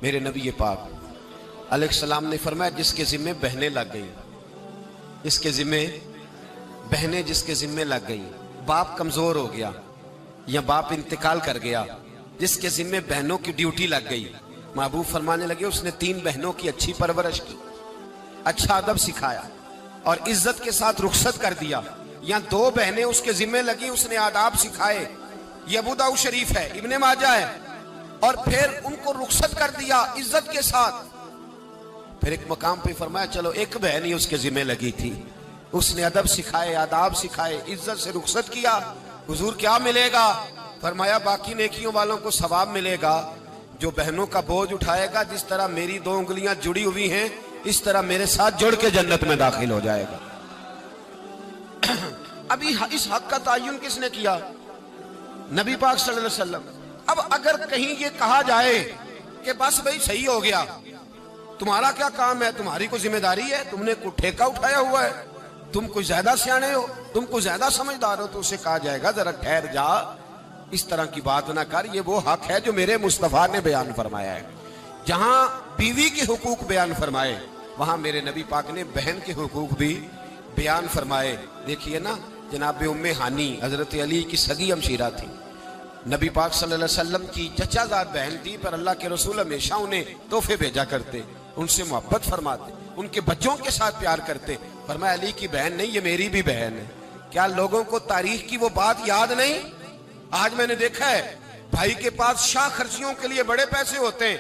میرے نبی پاک علیہ السلام نے فرمایا جس کے ذمے بہنیں لگ گئی، جس کے ذمے بہنیں جس کے ذمے لگ گئی، باپ کمزور ہو گیا یا باپ انتقال کر گیا، جس کے ذمے بہنوں کی ڈیوٹی لگ گئی، محبوب فرمانے لگے اس نے 3 بہنوں کی اچھی پرورش کی، اچھا ادب سکھایا اور عزت کے ساتھ رخصت کر دیا، یا 2 بہنیں اس کے ذمے لگی، اس نے آداب سکھائے، یہ ابو داؤد شریف ہے، ابن ماجہ ہے، اور پھر ان کو رخصت کر دیا عزت کے ساتھ۔ پھر ایک مقام پہ فرمایا چلو ایک بہن ہی اس کے ذمے لگی تھی، اس نے ادب سکھائے، آداب سکھائے، عزت سے رخصت کیا، حضور کیا ملے گا؟ فرمایا باقی نیکیوں والوں کو ثواب ملے گا، جو بہنوں کا بوجھ اٹھائے گا جس طرح میری 2 انگلیاں جڑی ہوئی ہیں اس طرح میرے ساتھ جڑ کے جنت میں داخل ہو جائے گا۔ ابھی اس حق کا تعین کس نے کیا؟ نبی پاک صلی اللہ علیہ وسلم۔ اب اگر کہیں یہ کہا جائے کہ بس بھئی صحیح ہو گیا، تمہارا کیا کام ہے، تمہاری کوئی ذمہ داری ہے، تم نے کوئی ٹھیکہ اٹھایا ہوا ہے، تم کوئی زیادہ سیانے ہو، تم کوئی زیادہ سمجھدار ہو، تو اسے کہا جائے گا ذرا ٹھہر جا، اس طرح کی بات نہ کر، یہ وہ حق ہے جو میرے مصطفیٰ نے بیان فرمایا ہے۔ جہاں بیوی کے حقوق بیان فرمائے وہاں میرے نبی پاک نے بہن کے حقوق بھی بیان فرمائے۔ دیکھیے نا، جناب ام ہانی حضرت علی کی سگی ہمشیرہ تھی، نبی پاک صلی اللہ علیہ وسلم کی چچا زاد بہن تھی، پر اللہ کے رسول ہمیشہ انہیں تحفے بھیجا کرتے، ان سے محبت فرماتے، ان کے بچوں کے ساتھ پیار کرتے۔ فرمایا علی کی بہن نہیں، یہ میری بھی بہن ہے۔ کیا لوگوں کو تاریخ کی وہ بات یاد نہیں؟ آج میں نے دیکھا ہے بھائی کے پاس شاہ خرچیوں کے لیے بڑے پیسے ہوتے ہیں،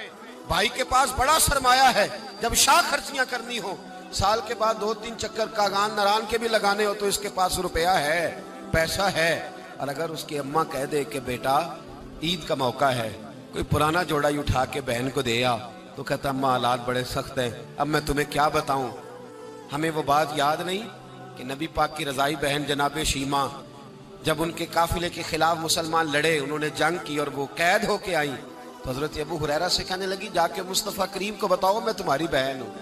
بھائی کے پاس بڑا سرمایہ ہے، جب شاہ خرچیاں کرنی ہو، سال کے بعد 2-3 چکر کاغان نران کے بھی لگانے ہو تو اس کے پاس روپیہ ہے، پیسہ ہے، اور اگر اس کی اماں کہہ دے کہ بیٹا عید کا موقع ہے، کوئی پرانا جوڑا ہی اٹھا کے بہن کو دے آ، تو کہتا اماں حالات بڑے سخت ہیں، اب میں تمہیں کیا بتاؤں۔ ہمیں وہ بات یاد نہیں کہ نبی پاک کی رضائی بہن جناب شیمہ جب ان کے قافلے کے خلاف مسلمان لڑے، انہوں نے جنگ کی اور وہ قید ہو کے آئیں، تو حضرت ابو ہریرہ سے کہنے لگی جا کے مصطفیٰ کریم کو بتاؤ میں تمہاری بہن ہوں۔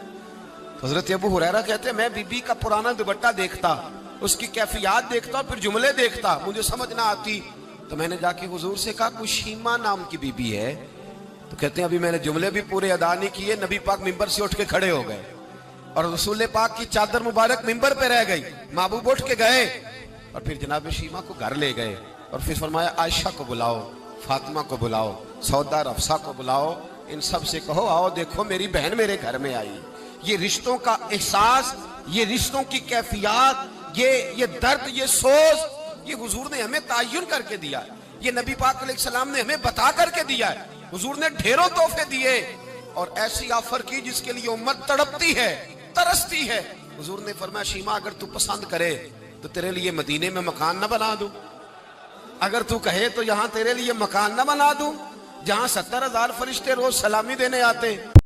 حضرت ابو ہریرہ کہتے ہیں میں بی بی کا پرانا دوپٹہ دیکھتا، اس کی کیفیات دیکھتا، پھر جملے دیکھتا، مجھے سمجھ نہ آتی، تو میں نے جا کے حضور سے کہا کوئی شیمہ نام کی بی بی ہے؟ تو کہتے ہیں ابھی میں نے جملے بھی پورے ادا نہیں کیے، نبی پاک ممبر سے اٹھ کے کھڑے ہو گئے اور رسول پاک کی چادر مبارک ممبر پہ رہ گئی، محبوب اٹھ کے گئے اور پھر جناب شیمہ کو گھر لے گئے اور پھر فرمایا عائشہ کو بلاؤ، فاطمہ کو بلاؤ، سودا رفسہ کو بلاؤ، ان سب سے کہو آؤ دیکھو میری بہن میرے گھر میں آئی۔ یہ رشتوں کا احساس، یہ رشتوں کی کیفیات، یہ درد، یہ سوز، یہ حضور نے ہمیں تعین کر کے دیا ہے، یہ نبی پاک علیہ السلام نے ہمیں بتا کر کے دیا ہے۔ حضور نے ڈھیروں تحفے دیے اور ایسی آفر کی جس کے لیے امت تڑپتی ہے، ترستی ہے۔ حضور نے فرمایا شیمہ اگر تو پسند کرے تو تیرے لیے مدینے میں مکان نہ بنا دوں، اگر تو کہے تو یہاں تیرے لیے مکان نہ بنا دوں جہاں 70,000 فرشتے روز سلامی دینے آتے ہیں۔